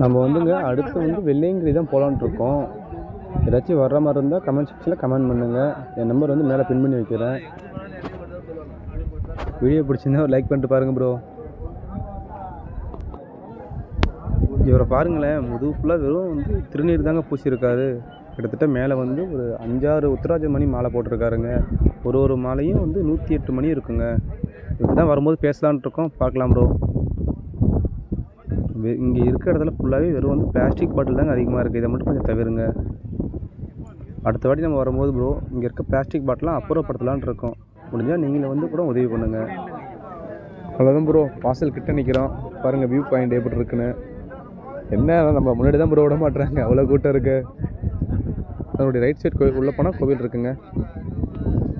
நம்ம வந்துங்க அடுத்து வந்து வெள்ளையங்கிரி தான் போகலான்ட்டு இருக்கோம். ஏதாச்சும் வர்ற மாதிரி இருந்தால் கமெண்ட் செக்ஷனில் கமெண்ட் பண்ணுங்கள். என் நம்பர் வந்து மேலே பின் பண்ணி வைக்கிறேன். வீடியோ பிடிச்சிருந்தா ஒரு லைக் பண்ணிட்டு பாருங்கள் ப்ரோ. இவரை பாருங்களேன், முதுகு ஃபுல்லாக வெறும் வந்து திருநீர் தாங்க பூசியிருக்காரு. கிட்டத்தட்ட மேலே வந்து ஒரு 5-6 உத்தராஜ மணி மாலை போட்டிருக்காருங்க. ஒரு மாலையும் வந்து 108 மணி இருக்குங்க. இப்படி தான் வரும்போது பேசலான்ட்டு இருக்கோம். பார்க்கலாம் ப்ரோ. இங்கே இருக்கிற இடத்துல ஃபுல்லாகவே வெறும் வந்து பிளாஸ்டிக் பாட்டில் தாங்க அதிகமாக இருக்குது. இதை மட்டும் கொஞ்சம் தவிருங்க. அடுத்த வாட்டி நம்ம வரும்போது ப்ரோ இங்கே இருக்க பிளாஸ்டிக் பாட்டிலாம் அப்புறப்படுத்தலான் இருக்கோம். முடிஞ்சால் நீங்களே வந்து கூட உதவி பண்ணுங்கள். அவ்வளோதான் ப்ரோ, வாசல் கிட்ட நிற்கிறோம். பாருங்கள் வியூ பாயிண்ட் எப்படி இருக்குன்னு. என்ன நம்ம முன்னாடி தான் ப்ரோ விட மாட்டுறாங்க, அவ்வளோ கூட்டம் இருக்குது. அதனுடைய ரைட் சைட் கோவில் உள்ளே போனால் கோவில் இருக்குங்க.